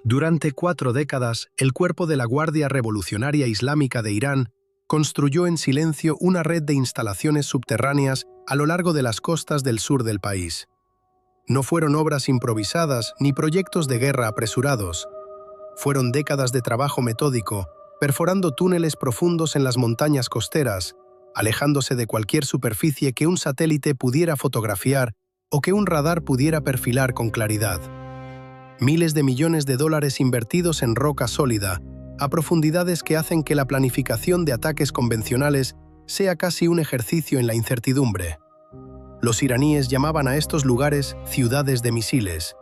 Durante 4 décadas, el cuerpo de la Guardia Revolucionaria Islámica de Irán construyó en silencio una red de instalaciones subterráneas a lo largo de las costas del sur del país. No fueron obras improvisadas ni proyectos de guerra apresurados. Fueron décadas de trabajo metódico, perforando túneles profundos en las montañas costeras, alejándose de cualquier superficie que un satélite pudiera fotografiar o que un radar pudiera perfilar con claridad. Miles de millones de dólares invertidos en roca sólida, a profundidades que hacen que la planificación de ataques convencionales sea casi un ejercicio en la incertidumbre. Los iraníes llamaban a estos lugares ciudades de misiles.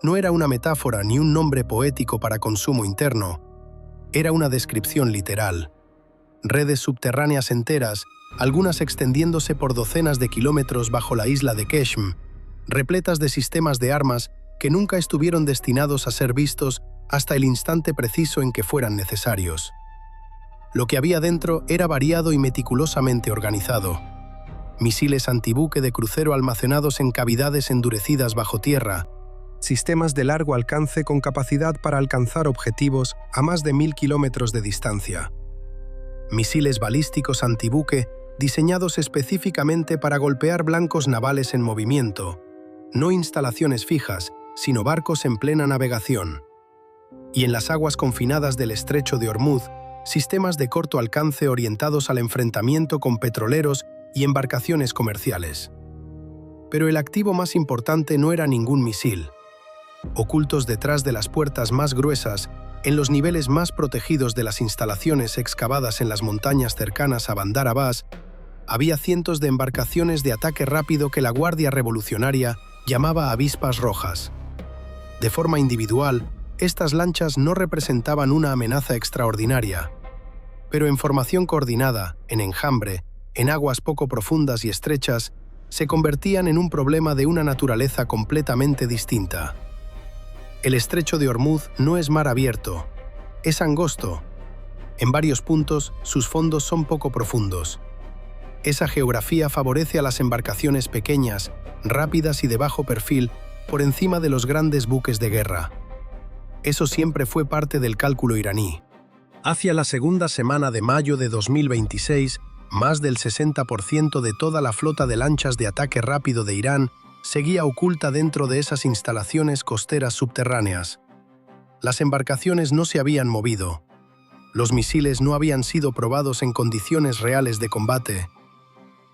No era una metáfora ni un nombre poético para consumo interno. Era una descripción literal. Redes subterráneas enteras, algunas extendiéndose por docenas de kilómetros bajo la isla de Qeshm, repletas de sistemas de armas que nunca estuvieron destinados a ser vistos hasta el instante preciso en que fueran necesarios. Lo que había dentro era variado y meticulosamente organizado. Misiles antibuque de crucero almacenados en cavidades endurecidas bajo tierra, sistemas de largo alcance con capacidad para alcanzar objetivos a más de 1000 kilómetros de distancia. Misiles balísticos antibuque diseñados específicamente para golpear blancos navales en movimiento, no instalaciones fijas, sino barcos en plena navegación. Y en las aguas confinadas del estrecho de Hormuz, sistemas de corto alcance orientados al enfrentamiento con petroleros y embarcaciones comerciales. Pero el activo más importante no era ningún misil. Ocultos detrás de las puertas más gruesas, en los niveles más protegidos de las instalaciones excavadas en las montañas cercanas a Bandar Abbas, había cientos de embarcaciones de ataque rápido que la Guardia Revolucionaria llamaba avispas rojas. De forma individual, estas lanchas no representaban una amenaza extraordinaria, pero en formación coordinada, en enjambre, en aguas poco profundas y estrechas, se convertían en un problema de una naturaleza completamente distinta. El estrecho de Hormuz no es mar abierto, es angosto. En varios puntos, sus fondos son poco profundos. Esa geografía favorece a las embarcaciones pequeñas, rápidas y de bajo perfil, por encima de los grandes buques de guerra. Eso siempre fue parte del cálculo iraní. Hacia la segunda semana de mayo de 2026, más del 60% de toda la flota de lanchas de ataque rápido de Irán seguía oculta dentro de esas instalaciones costeras subterráneas. Las embarcaciones no se habían movido. Los misiles no habían sido probados en condiciones reales de combate.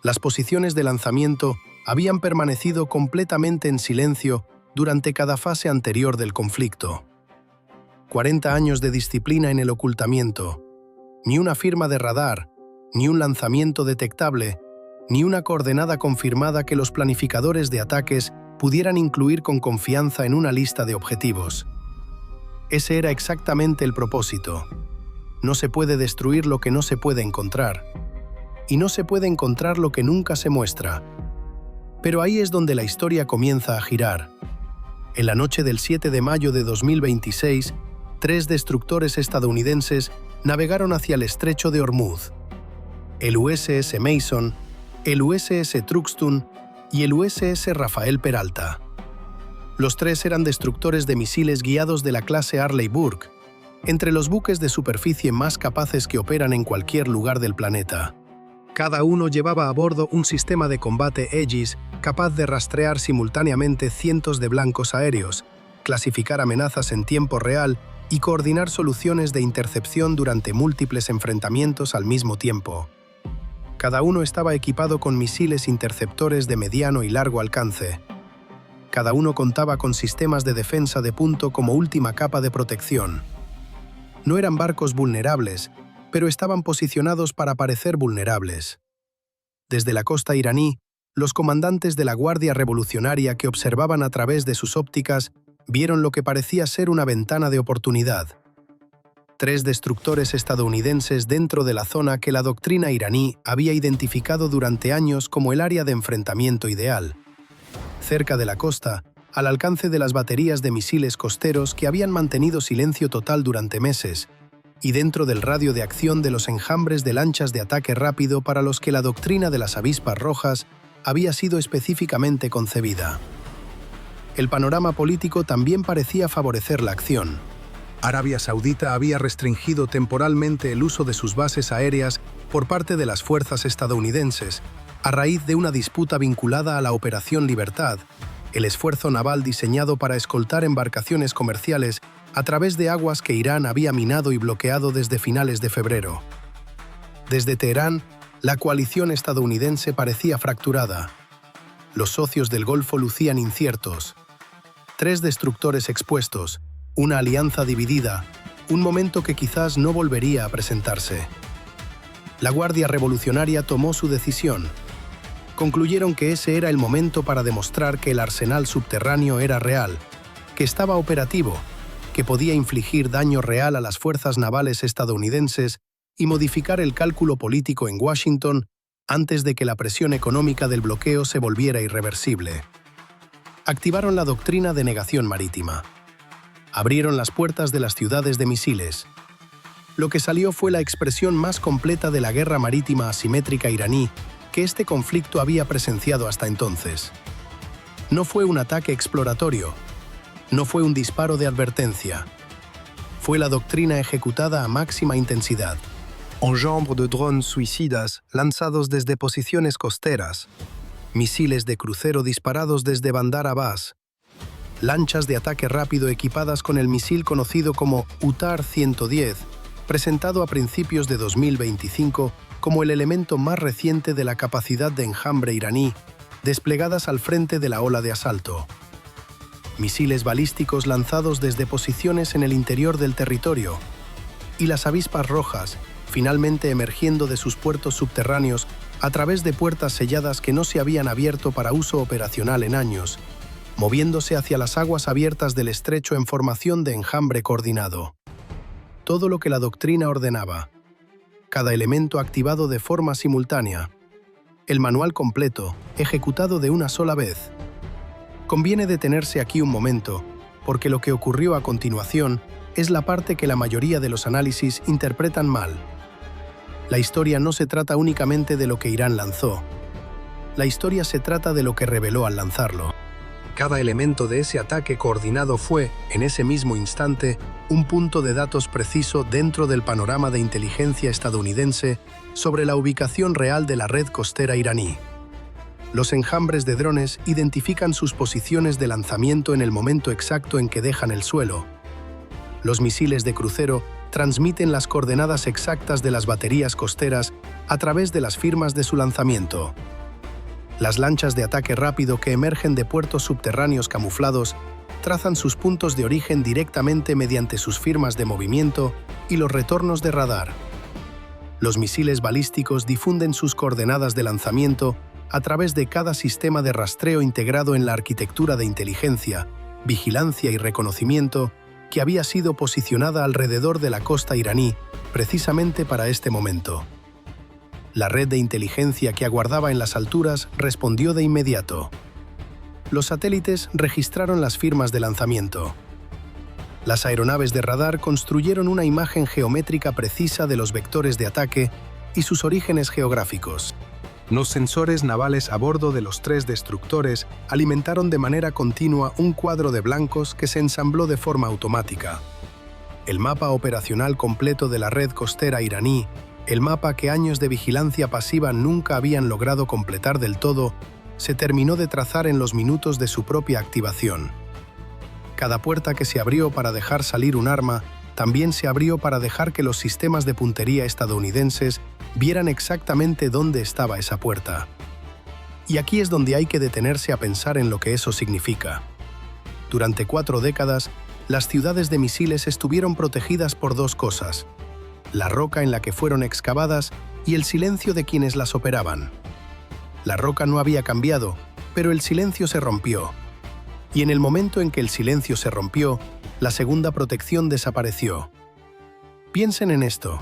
Las posiciones de lanzamiento habían permanecido completamente en silencio durante cada fase anterior del conflicto. 40 años de disciplina en el ocultamiento. Ni una firma de radar, ni un lanzamiento detectable, ni una coordenada confirmada que los planificadores de ataques pudieran incluir con confianza en una lista de objetivos. Ese era exactamente el propósito. No se puede destruir lo que no se puede encontrar. Y no se puede encontrar lo que nunca se muestra. Pero ahí es donde la historia comienza a girar. En la noche del 7 de mayo de 2026, 3 destructores estadounidenses navegaron hacia el estrecho de Hormuz. El USS Mason, el USS Truxtun y el USS Rafael Peralta. Los 3 eran destructores de misiles guiados de la clase Arleigh Burke, entre los buques de superficie más capaces que operan en cualquier lugar del planeta. Cada uno llevaba a bordo un sistema de combate Aegis capaz de rastrear simultáneamente cientos de blancos aéreos, clasificar amenazas en tiempo real y coordinar soluciones de intercepción durante múltiples enfrentamientos al mismo tiempo. Cada uno estaba equipado con misiles interceptores de mediano y largo alcance. Cada uno contaba con sistemas de defensa de punto como última capa de protección. No eran barcos vulnerables, pero estaban posicionados para parecer vulnerables. Desde la costa iraní, los comandantes de la Guardia Revolucionaria que observaban a través de sus ópticas vieron lo que parecía ser una ventana de oportunidad. 3 destructores estadounidenses dentro de la zona que la doctrina iraní había identificado durante años como el área de enfrentamiento ideal. Cerca de la costa, al alcance de las baterías de misiles costeros que habían mantenido silencio total durante meses, y dentro del radio de acción de los enjambres de lanchas de ataque rápido para los que la doctrina de las avispas rojas había sido específicamente concebida. El panorama político también parecía favorecer la acción. Arabia Saudita había restringido temporalmente el uso de sus bases aéreas por parte de las fuerzas estadounidenses, a raíz de una disputa vinculada a la Operación Libertad, el esfuerzo naval diseñado para escoltar embarcaciones comerciales a través de aguas que Irán había minado y bloqueado desde finales de febrero. Desde Teherán, la coalición estadounidense parecía fracturada. Los socios del Golfo lucían inciertos. 3 destructores expuestos, una alianza dividida, un momento que quizás no volvería a presentarse. La Guardia Revolucionaria tomó su decisión. Concluyeron que ese era el momento para demostrar que el arsenal subterráneo era real, que estaba operativo, que podía infligir daño real a las fuerzas navales estadounidenses y modificar el cálculo político en Washington antes de que la presión económica del bloqueo se volviera irreversible. Activaron la doctrina de negación marítima. Abrieron las puertas de las ciudades de misiles. Lo que salió fue la expresión más completa de la guerra marítima asimétrica iraní que este conflicto había presenciado hasta entonces. No fue un ataque exploratorio, no fue un disparo de advertencia. Fue la doctrina ejecutada a máxima intensidad. Enjambre de drones suicidas lanzados desde posiciones costeras, misiles de crucero disparados desde Bandar Abbas, lanchas de ataque rápido equipadas con el misil conocido como UTAR-110, presentado a principios de 2025 como el elemento más reciente de la capacidad de enjambre iraní, desplegadas al frente de la ola de asalto. Misiles balísticos lanzados desde posiciones en el interior del territorio, y las avispas rojas, finalmente emergiendo de sus puertos subterráneos a través de puertas selladas que no se habían abierto para uso operacional en años, moviéndose hacia las aguas abiertas del estrecho en formación de enjambre coordinado. Todo lo que la doctrina ordenaba. Cada elemento activado de forma simultánea. El manual completo, ejecutado de una sola vez. Conviene detenerse aquí un momento, porque lo que ocurrió a continuación es la parte que la mayoría de los análisis interpretan mal. La historia no se trata únicamente de lo que Irán lanzó. La historia se trata de lo que reveló al lanzarlo. Cada elemento de ese ataque coordinado fue, en ese mismo instante, un punto de datos preciso dentro del panorama de inteligencia estadounidense sobre la ubicación real de la red costera iraní. Los enjambres de drones identifican sus posiciones de lanzamiento en el momento exacto en que dejan el suelo. Los misiles de crucero transmiten las coordenadas exactas de las baterías costeras a través de las firmas de su lanzamiento. Las lanchas de ataque rápido que emergen de puertos subterráneos camuflados trazan sus puntos de origen directamente mediante sus firmas de movimiento y los retornos de radar. Los misiles balísticos difunden sus coordenadas de lanzamiento a través de cada sistema de rastreo integrado en la arquitectura de inteligencia, vigilancia y reconocimiento que había sido posicionada alrededor de la costa iraní precisamente para este momento. La red de inteligencia que aguardaba en las alturas respondió de inmediato. Los satélites registraron las firmas de lanzamiento. Las aeronaves de radar construyeron una imagen geométrica precisa de los vectores de ataque y sus orígenes geográficos. Los sensores navales a bordo de los 3 destructores alimentaron de manera continua un cuadro de blancos que se ensambló de forma automática. El mapa operacional completo de la red costera iraní, el mapa que años de vigilancia pasiva nunca habían logrado completar del todo, se terminó de trazar en los minutos de su propia activación. Cada puerta que se abrió para dejar salir un arma, también se abrió para dejar que los sistemas de puntería estadounidenses vieran exactamente dónde estaba esa puerta. Y aquí es donde hay que detenerse a pensar en lo que eso significa. Durante 4 décadas, las ciudades de misiles estuvieron protegidas por 2 cosas: la roca en la que fueron excavadas y el silencio de quienes las operaban. La roca no había cambiado, pero el silencio se rompió. Y en el momento en que el silencio se rompió, la segunda protección desapareció. Piensen en esto.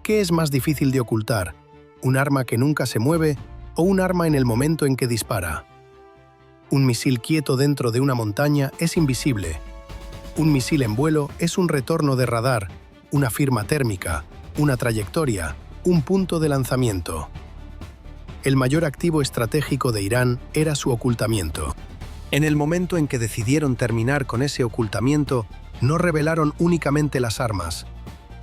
¿Qué es más difícil de ocultar? ¿Un arma que nunca se mueve o un arma en el momento en que dispara? Un misil quieto dentro de una montaña es invisible. Un misil en vuelo es un retorno de radar, una firma térmica, una trayectoria, un punto de lanzamiento. El mayor activo estratégico de Irán era su ocultamiento. En el momento en que decidieron terminar con ese ocultamiento, no revelaron únicamente las armas,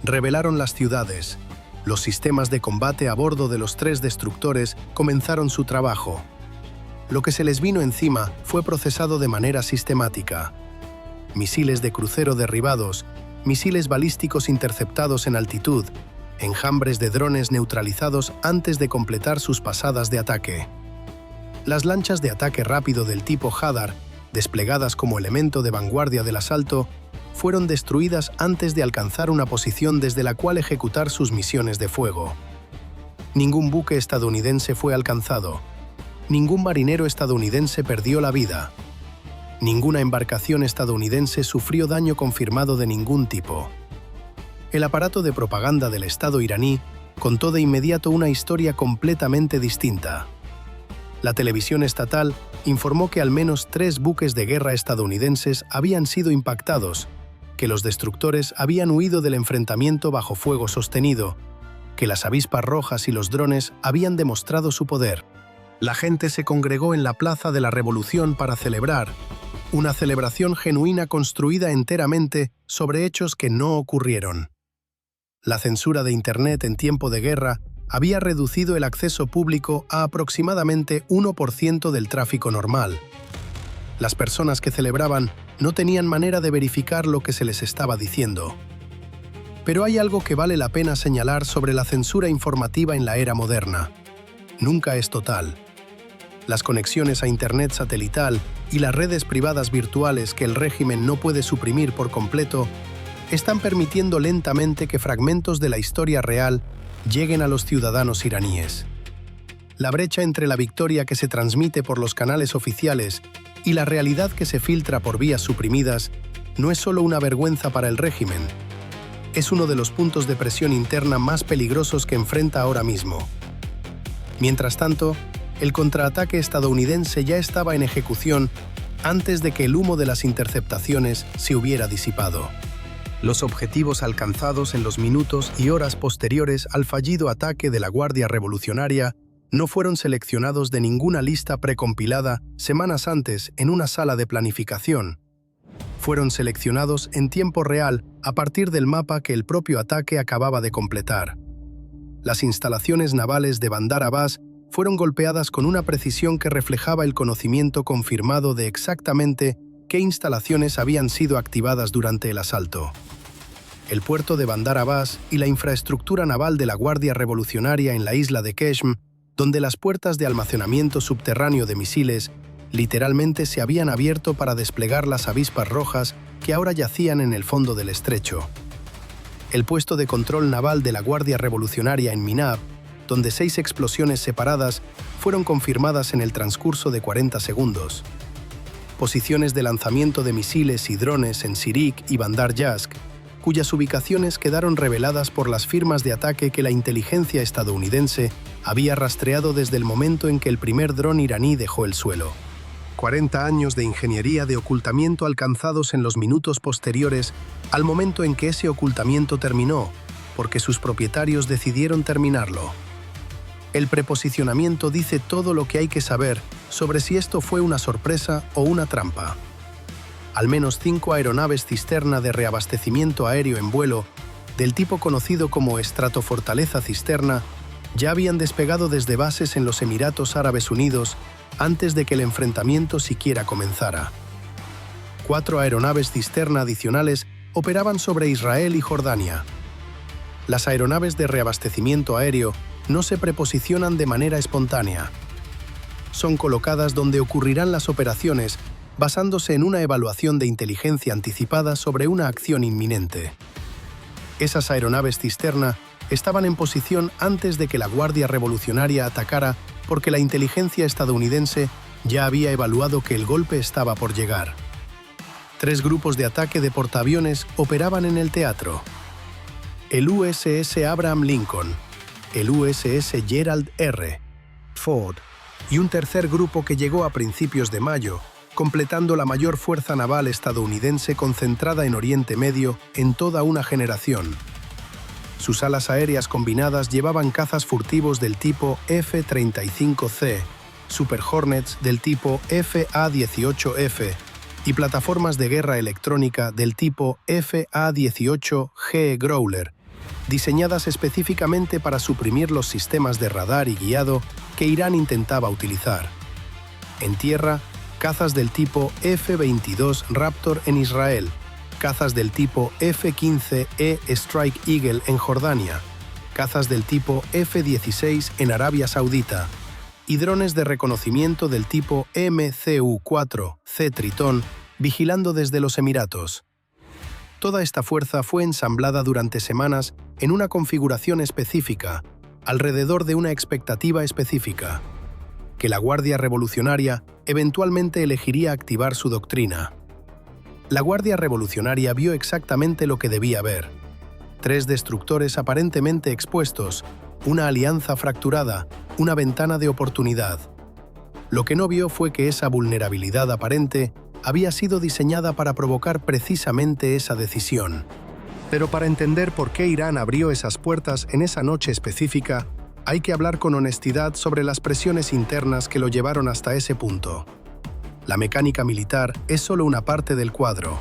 revelaron las ciudades. Los sistemas de combate a bordo de los 3 destructores comenzaron su trabajo. Lo que se les vino encima fue procesado de manera sistemática. Misiles de crucero derribados, misiles balísticos interceptados en altitud, enjambres de drones neutralizados antes de completar sus pasadas de ataque. Las lanchas de ataque rápido del tipo Hadar, desplegadas como elemento de vanguardia del asalto, fueron destruidas antes de alcanzar una posición desde la cual ejecutar sus misiones de fuego. Ningún buque estadounidense fue alcanzado. Ningún marinero estadounidense perdió la vida. Ninguna embarcación estadounidense sufrió daño confirmado de ningún tipo. El aparato de propaganda del Estado iraní contó de inmediato una historia completamente distinta. La televisión estatal informó que al menos 3 buques de guerra estadounidenses habían sido impactados, que los destructores habían huido del enfrentamiento bajo fuego sostenido, que las avispas rojas y los drones habían demostrado su poder. La gente se congregó en la Plaza de la Revolución para celebrar, una celebración genuina construida enteramente sobre hechos que no ocurrieron. La censura de Internet en tiempo de guerra había reducido el acceso público a aproximadamente 1% del tráfico normal. Las personas que celebraban no tenían manera de verificar lo que se les estaba diciendo. Pero hay algo que vale la pena señalar sobre la censura informativa en la era moderna. Nunca es total. Las conexiones a Internet satelital y las redes privadas virtuales que el régimen no puede suprimir por completo están permitiendo lentamente que fragmentos de la historia real lleguen a los ciudadanos iraníes. La brecha entre la victoria que se transmite por los canales oficiales y la realidad que se filtra por vías suprimidas no es solo una vergüenza para el régimen, es uno de los puntos de presión interna más peligrosos que enfrenta ahora mismo. Mientras tanto, el contraataque estadounidense ya estaba en ejecución antes de que el humo de las interceptaciones se hubiera disipado. Los objetivos alcanzados en los minutos y horas posteriores al fallido ataque de la Guardia Revolucionaria no fueron seleccionados de ninguna lista precompilada semanas antes en una sala de planificación. Fueron seleccionados en tiempo real a partir del mapa que el propio ataque acababa de completar. Las instalaciones navales de Bandar Abbas fueron golpeadas con una precisión que reflejaba el conocimiento confirmado de exactamente qué instalaciones habían sido activadas durante el asalto. El puerto de Bandar Abbas y la infraestructura naval de la Guardia Revolucionaria en la isla de Qeshm, donde las puertas de almacenamiento subterráneo de misiles literalmente se habían abierto para desplegar las avispas rojas que ahora yacían en el fondo del estrecho. El puesto de control naval de la Guardia Revolucionaria en Minab, donde 6 explosiones separadas fueron confirmadas en el transcurso de 40 segundos. Posiciones de lanzamiento de misiles y drones en Sirik y Bandar Yask, cuyas ubicaciones quedaron reveladas por las firmas de ataque que la inteligencia estadounidense había rastreado desde el momento en que el primer dron iraní dejó el suelo. 40 años de ingeniería de ocultamiento alcanzados en los minutos posteriores al momento en que ese ocultamiento terminó, porque sus propietarios decidieron terminarlo. El preposicionamiento dice todo lo que hay que saber sobre si esto fue una sorpresa o una trampa. Al menos 5 aeronaves cisterna de reabastecimiento aéreo en vuelo, del tipo conocido como Estratofortaleza Cisterna, ya habían despegado desde bases en los Emiratos Árabes Unidos antes de que el enfrentamiento siquiera comenzara. 4 aeronaves cisterna adicionales operaban sobre Israel y Jordania. Las aeronaves de reabastecimiento aéreo no se preposicionan de manera espontánea. Son colocadas donde ocurrirán las operaciones basándose en una evaluación de inteligencia anticipada sobre una acción inminente. Esas aeronaves cisterna estaban en posición antes de que la Guardia Revolucionaria atacara porque la inteligencia estadounidense ya había evaluado que el golpe estaba por llegar. 3 grupos de ataque de portaaviones operaban en el teatro. El USS Abraham Lincoln, el USS Gerald R. Ford y un tercer grupo que llegó a principios de mayo, completando la mayor fuerza naval estadounidense concentrada en Oriente Medio en toda una generación. Sus alas aéreas combinadas llevaban cazas furtivos del tipo F-35C, Super Hornets del tipo FA-18F y plataformas de guerra electrónica del tipo FA-18G Growler, diseñadas específicamente para suprimir los sistemas de radar y guiado que Irán intentaba utilizar. En tierra, cazas del tipo F-22 Raptor en Israel, cazas del tipo F-15E Strike Eagle en Jordania, cazas del tipo F-16 en Arabia Saudita y drones de reconocimiento del tipo MCU-4C Tritón vigilando desde los Emiratos. Toda esta fuerza fue ensamblada durante semanas en una configuración específica, alrededor de una expectativa específica, que la Guardia Revolucionaria eventualmente elegiría activar su doctrina. La Guardia Revolucionaria vio exactamente lo que debía ver: 3 destructores aparentemente expuestos, una alianza fracturada, una ventana de oportunidad. Lo que no vio fue que esa vulnerabilidad aparente había sido diseñada para provocar precisamente esa decisión. Pero para entender por qué Irán abrió esas puertas en esa noche específica, hay que hablar con honestidad sobre las presiones internas que lo llevaron hasta ese punto. La mecánica militar es solo una parte del cuadro.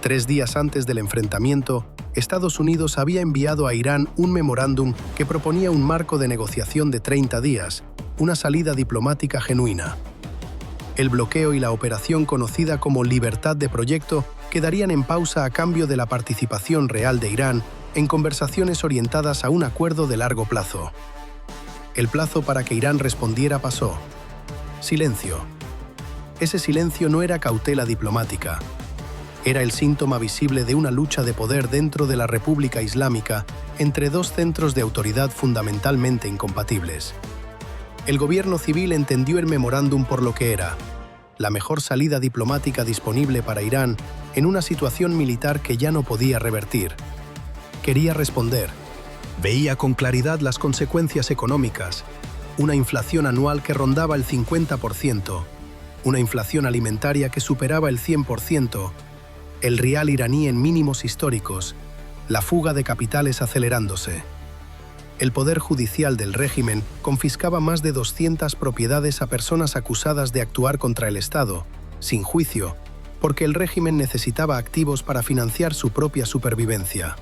3 días antes del enfrentamiento, Estados Unidos había enviado a Irán un memorándum que proponía un marco de negociación de 30 días, una salida diplomática genuina. El bloqueo y la operación conocida como libertad de proyecto quedarían en pausa a cambio de la participación real de Irán en conversaciones orientadas a un acuerdo de largo plazo. El plazo para que Irán respondiera pasó. Silencio. Ese silencio no era cautela diplomática. Era el síntoma visible de una lucha de poder dentro de la República Islámica entre 2 centros de autoridad fundamentalmente incompatibles. El gobierno civil entendió el memorándum por lo que era: la mejor salida diplomática disponible para Irán en una situación militar que ya no podía revertir. Quería responder. Veía con claridad las consecuencias económicas: una inflación anual que rondaba el 50%, una inflación alimentaria que superaba el 100%, el rial iraní en mínimos históricos, la fuga de capitales acelerándose. El Poder Judicial del régimen confiscaba más de 200 propiedades a personas acusadas de actuar contra el Estado, sin juicio, porque el régimen necesitaba activos para financiar su propia supervivencia.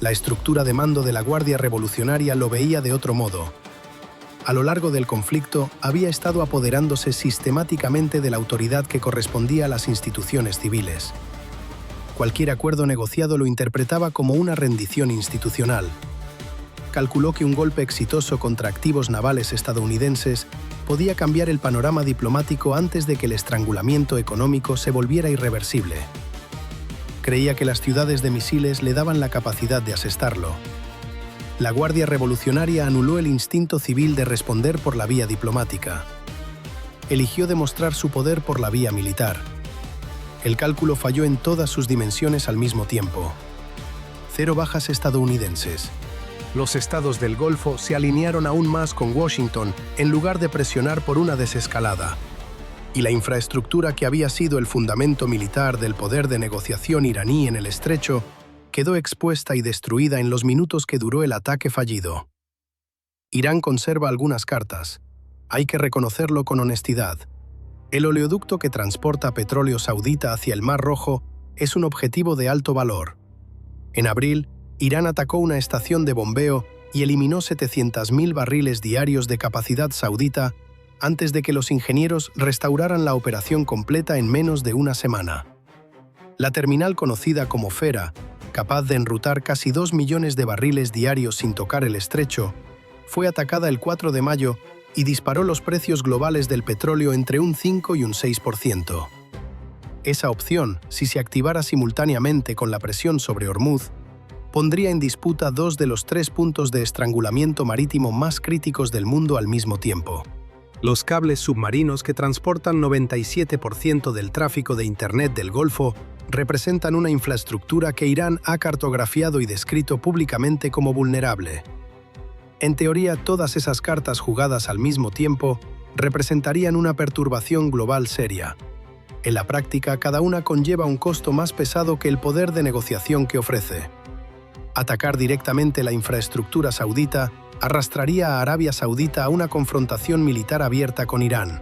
La estructura de mando de la Guardia Revolucionaria lo veía de otro modo. A lo largo del conflicto, había estado apoderándose sistemáticamente de la autoridad que correspondía a las instituciones civiles. Cualquier acuerdo negociado lo interpretaba como una rendición institucional. Calculó que un golpe exitoso contra activos navales estadounidenses podía cambiar el panorama diplomático antes de que el estrangulamiento económico se volviera irreversible. Creía que las ciudades de misiles le daban la capacidad de asestarlo. La Guardia Revolucionaria anuló el instinto civil de responder por la vía diplomática. Eligió demostrar su poder por la vía militar. El cálculo falló en todas sus dimensiones al mismo tiempo. 0 bajas estadounidenses. Los estados del Golfo se alinearon aún más con Washington en lugar de presionar por una desescalada. Y la infraestructura que había sido el fundamento militar del poder de negociación iraní en el estrecho quedó expuesta y destruida en los minutos que duró el ataque fallido. Irán conserva algunas cartas. Hay que reconocerlo con honestidad. El oleoducto que transporta petróleo saudita hacia el Mar Rojo es un objetivo de alto valor. En abril, Irán atacó una estación de bombeo y eliminó 700.000 barriles diarios de capacidad saudita antes de que los ingenieros restauraran la operación completa en menos de una semana. La terminal conocida como Fera, capaz de enrutar casi 2 millones de barriles diarios sin tocar el estrecho, fue atacada el 4 de mayo y disparó los precios globales del petróleo entre un 5 y un 6%. Esa opción, si se activara simultáneamente con la presión sobre Hormuz, pondría en disputa 2 de los 3 puntos de estrangulamiento marítimo más críticos del mundo al mismo tiempo. Los cables submarinos que transportan 97% del tráfico de Internet del Golfo representan una infraestructura que Irán ha cartografiado y descrito públicamente como vulnerable. En teoría, todas esas cartas jugadas al mismo tiempo representarían una perturbación global seria. En la práctica, cada una conlleva un costo más pesado que el poder de negociación que ofrece. Atacar directamente la infraestructura saudita arrastraría a Arabia Saudita a una confrontación militar abierta con Irán.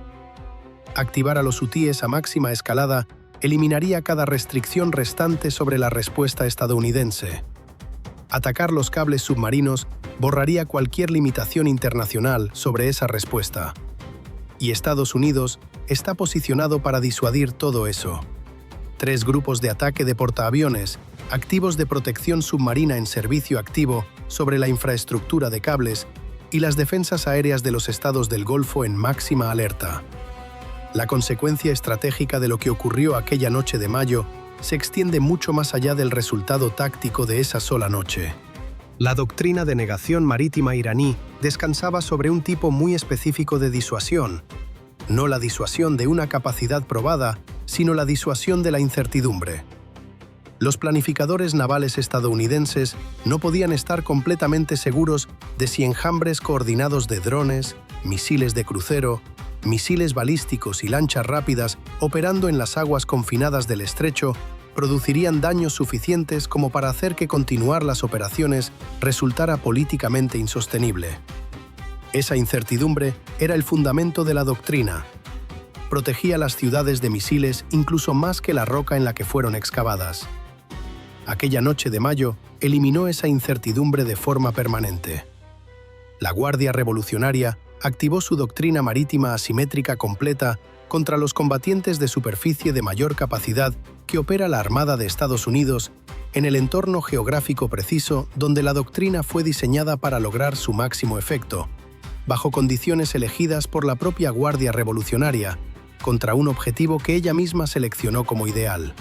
Activar a los hutíes a máxima escalada eliminaría cada restricción restante sobre la respuesta estadounidense. Atacar los cables submarinos borraría cualquier limitación internacional sobre esa respuesta. Y Estados Unidos está posicionado para disuadir todo eso. 3 grupos de ataque de portaaviones, activos de protección submarina en servicio activo sobre la infraestructura de cables y las defensas aéreas de los estados del Golfo en máxima alerta. La consecuencia estratégica de lo que ocurrió aquella noche de mayo se extiende mucho más allá del resultado táctico de esa sola noche. La doctrina de negación marítima iraní descansaba sobre un tipo muy específico de disuasión, no la disuasión de una capacidad probada, sino la disuasión de la incertidumbre. Los planificadores navales estadounidenses no podían estar completamente seguros de si enjambres coordinados de drones, misiles de crucero, misiles balísticos y lanchas rápidas operando en las aguas confinadas del estrecho producirían daños suficientes como para hacer que continuar las operaciones resultara políticamente insostenible. Esa incertidumbre era el fundamento de la doctrina. Protegía las ciudades de misiles incluso más que la roca en la que fueron excavadas. Aquella noche de mayo eliminó esa incertidumbre de forma permanente. La Guardia Revolucionaria activó su doctrina marítima asimétrica completa contra los combatientes de superficie de mayor capacidad que opera la Armada de Estados Unidos en el entorno geográfico preciso donde la doctrina fue diseñada para lograr su máximo efecto, bajo condiciones elegidas por la propia Guardia Revolucionaria, contra un objetivo que ella misma seleccionó como ideal.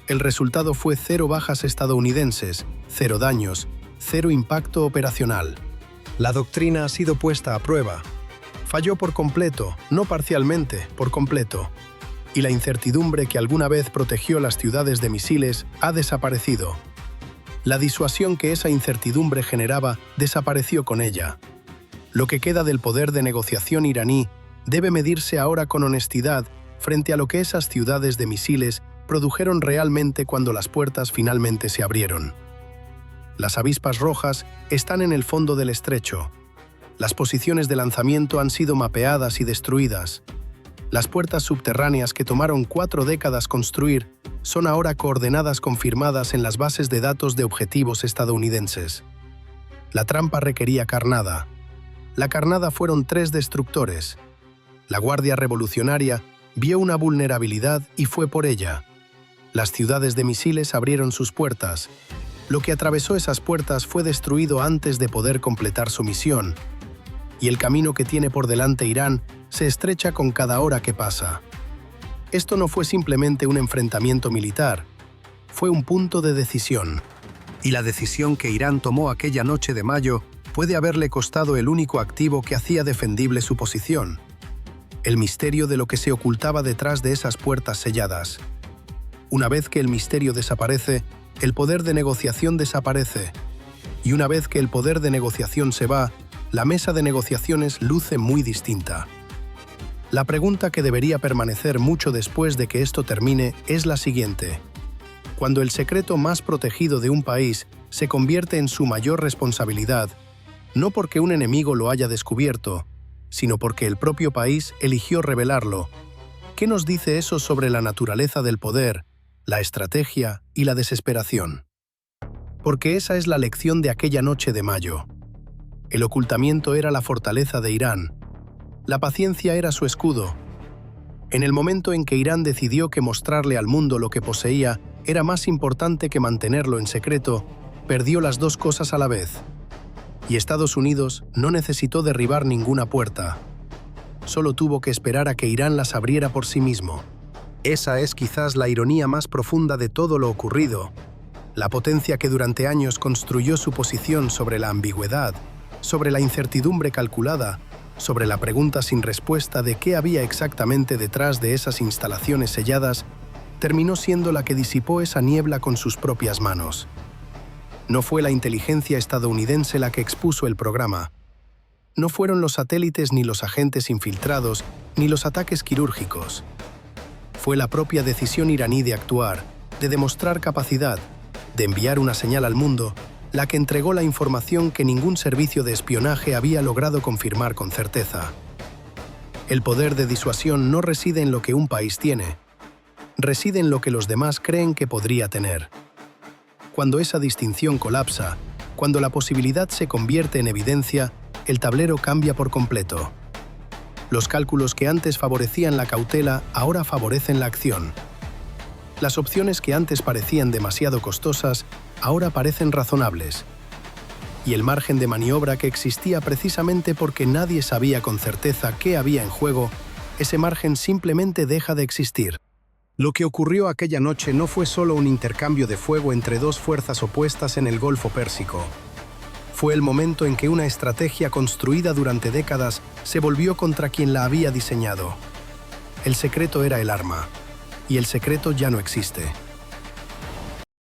El resultado fue 0 bajas estadounidenses, 0 daños, 0 impacto operacional. La doctrina ha sido puesta a prueba. Falló por completo, no parcialmente, por completo. Y la incertidumbre que alguna vez protegió las ciudades de misiles ha desaparecido. La disuasión que esa incertidumbre generaba desapareció con ella. Lo que queda del poder de negociación iraní debe medirse ahora con honestidad frente a lo que esas ciudades de misiles produjeron realmente cuando las puertas finalmente se abrieron. Las avispas rojas están en el fondo del estrecho. Las posiciones de lanzamiento han sido mapeadas y destruidas. Las puertas subterráneas que tomaron 4 décadas construir son ahora coordenadas confirmadas en las bases de datos de objetivos estadounidenses. La trampa requería carnada. La carnada fueron 3 destructores. La Guardia Revolucionaria vio una vulnerabilidad y fue por ella. Las ciudades de misiles abrieron sus puertas. Lo que atravesó esas puertas fue destruido antes de poder completar su misión. Y el camino que tiene por delante Irán se estrecha con cada hora que pasa. Esto no fue simplemente un enfrentamiento militar, fue un punto de decisión. Y la decisión que Irán tomó aquella noche de mayo puede haberle costado el único activo que hacía defendible su posición: el misterio de lo que se ocultaba detrás de esas puertas selladas. Una vez que el misterio desaparece, el poder de negociación desaparece. Y una vez que el poder de negociación se va, la mesa de negociaciones luce muy distinta. La pregunta que debería permanecer mucho después de que esto termine es la siguiente. Cuando el secreto más protegido de un país se convierte en su mayor responsabilidad, no porque un enemigo lo haya descubierto, sino porque el propio país eligió revelarlo, ¿qué nos dice eso sobre la naturaleza del poder, la estrategia y la desesperación? Porque esa es la lección de aquella noche de mayo. El ocultamiento era la fortaleza de Irán. La paciencia era su escudo. En el momento en que Irán decidió que mostrarle al mundo lo que poseía era más importante que mantenerlo en secreto, perdió las 2 cosas a la vez. Y Estados Unidos no necesitó derribar ninguna puerta. Solo tuvo que esperar a que Irán las abriera por sí mismo. Esa es quizás la ironía más profunda de todo lo ocurrido. La potencia que durante años construyó su posición sobre la ambigüedad, sobre la incertidumbre calculada, sobre la pregunta sin respuesta de qué había exactamente detrás de esas instalaciones selladas, terminó siendo la que disipó esa niebla con sus propias manos. No fue la inteligencia estadounidense la que expuso el programa. No fueron los satélites ni los agentes infiltrados, ni los ataques quirúrgicos. Fue la propia decisión iraní de actuar, de demostrar capacidad, de enviar una señal al mundo, la que entregó la información que ningún servicio de espionaje había logrado confirmar con certeza. El poder de disuasión no reside en lo que un país tiene, reside en lo que los demás creen que podría tener. Cuando esa distinción colapsa, cuando la posibilidad se convierte en evidencia, el tablero cambia por completo. Los cálculos que antes favorecían la cautela ahora favorecen la acción. Las opciones que antes parecían demasiado costosas ahora parecen razonables. Y el margen de maniobra que existía precisamente porque nadie sabía con certeza qué había en juego, ese margen simplemente deja de existir. Lo que ocurrió aquella noche no fue solo un intercambio de fuego entre dos fuerzas opuestas en el Golfo Pérsico. Fue el momento en que una estrategia construida durante décadas se volvió contra quien la había diseñado. El secreto era el arma, y el secreto ya no existe.